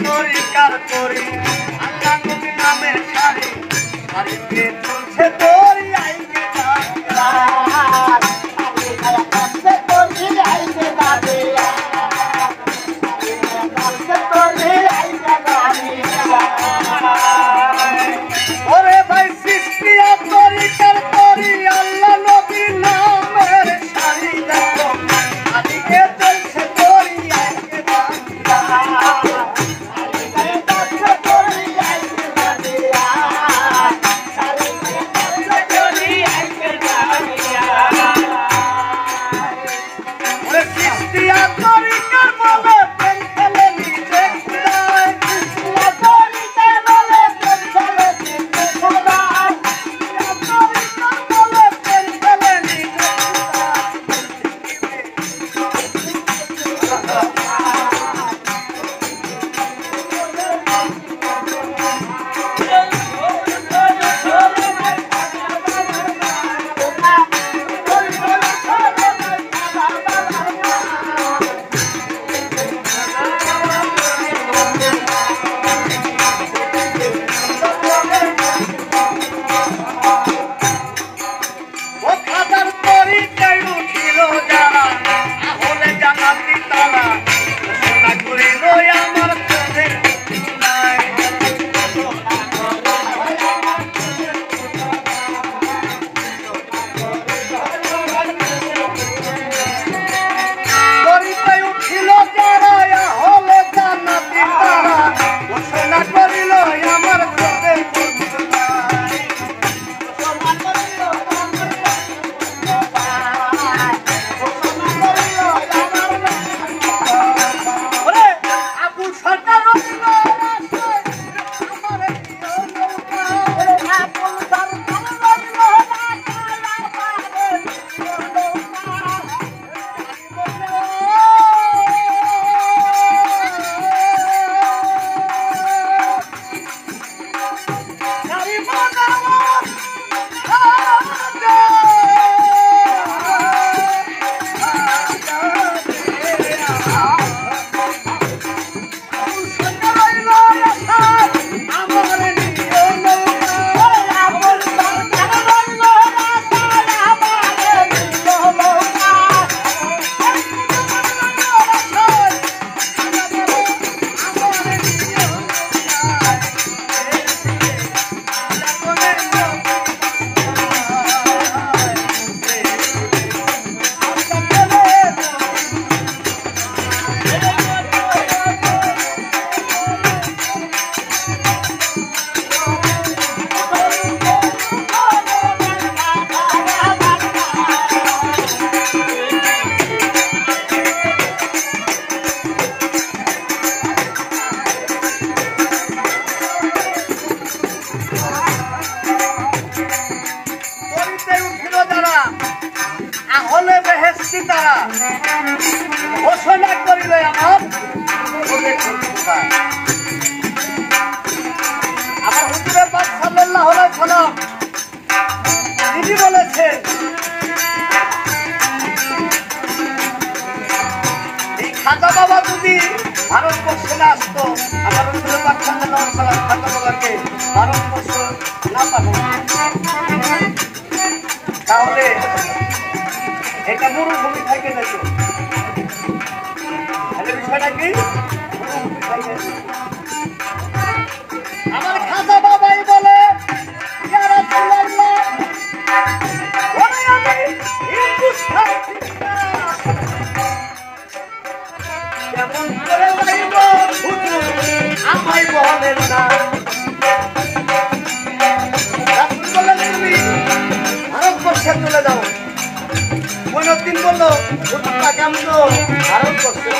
তরিকার করি আল্লাহ নবী নামের শাড়ি শাড়িতে চলছে তোরি আইকে ওরে ভাই সৃষ্টিয়া তরিকার করি আল্লাহ নবী নামের শাড়ি দেখো শাড়িতে চলছে তোরি আইকে ঘোষণা করিল আমার হুজুরে পাক সাল্লাল্লাহু আলাইহি ওয়াসাল্লাম তিনি বলেছেন এই খাজা বাবা যদি ভারতবর্ষে না আসতো আমার হুজুরে পাক সাল্লাল্লাহু আলাইহি ওয়াসাল্লাম খাজা বাবাকে ভারতবর্ষ না পাঠাতেন তাহলে এটা মরুভূমি থেকে যেত বিষয়টা কি আমার খাজা বাবাই বলে কেমন করে আমায় বলেন না তুমি ভারতবর্ষে চলে যাও মইনুদ্দিন বললো হুজুরটা কেমন ভারতবর্ষে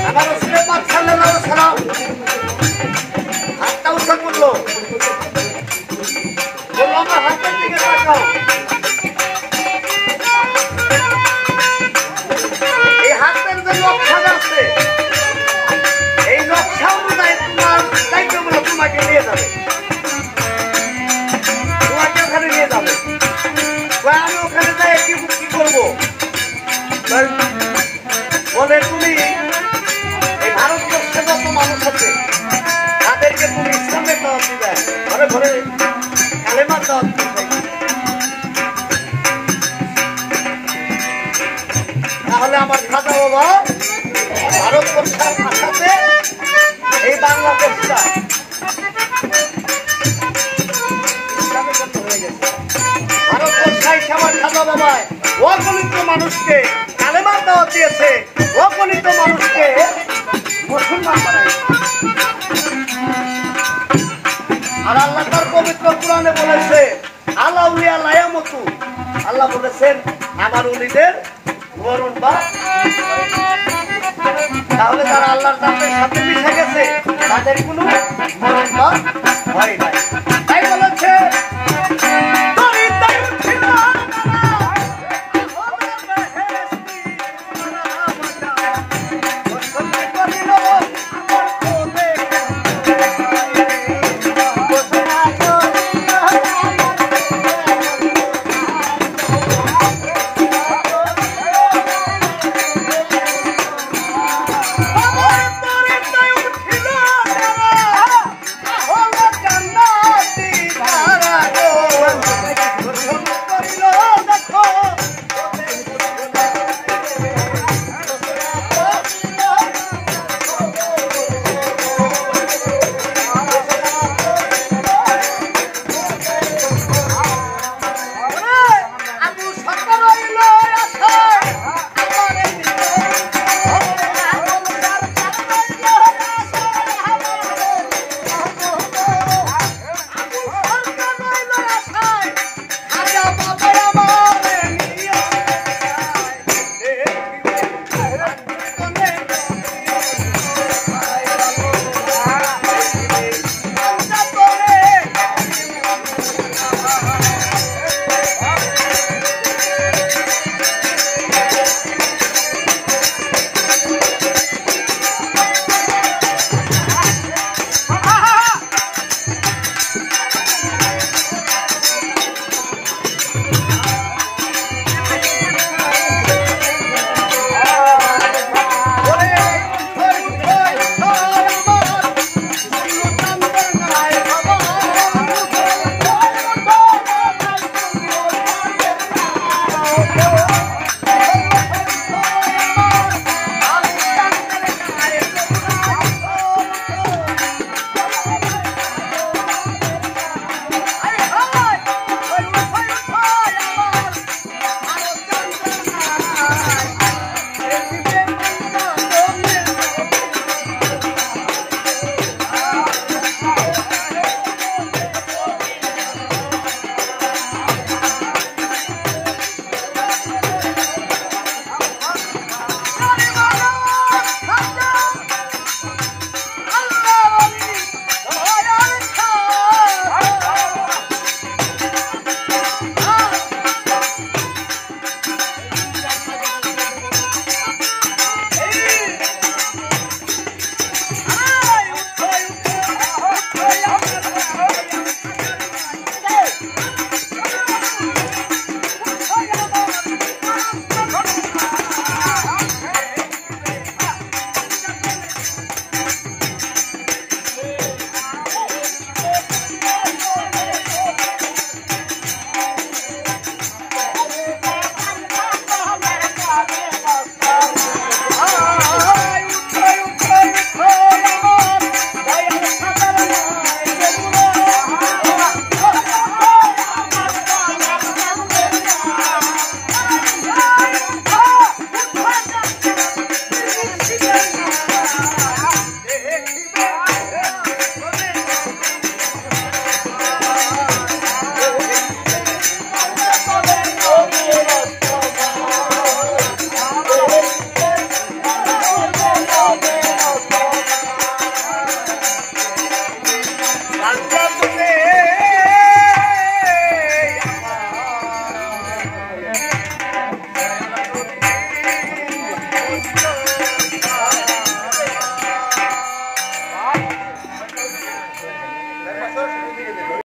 আমার রাসূল পাক সাল্লাল্লাহু আলাইহি ওয়াসাল্লাম হাতটা উঁচু করলো বলল আমার হাতের দিকে তাকাও এই হাতের যে নকশা আছে এই নকশা অনুযায়ী তোমার দায়িত্বগুলো তোমাকে নিয়ে যাবে তোমাকে ওখানে নিয়ে যাবে আমি ওখানে দাওয়াত দিয়েছে। তাহলে আমার খাজা বাবা ভারতবর্ষের ভাষাতে এই বাংলাদেশটা হয়ে গেছে। ভারতবর্ষায় আমার খাজা বাবায় অগণিত মানুষকে কালেমার দাওয়াত দিয়েছে, অগণিত মানুষকে মুসলমান বানাইছে। আর আল্লাহ তার পবিত্র কোরআনে বলেছে আল্লাহ উলিয়া লায়ামতু, আল্লাহ বলেছেন আমার উলিদের মরণ বা, তাহলে যারা আল্লাহর দামের সাথে মিশে গেছে তাদের কোনো মরণ বা হয় নাই। তাই বলে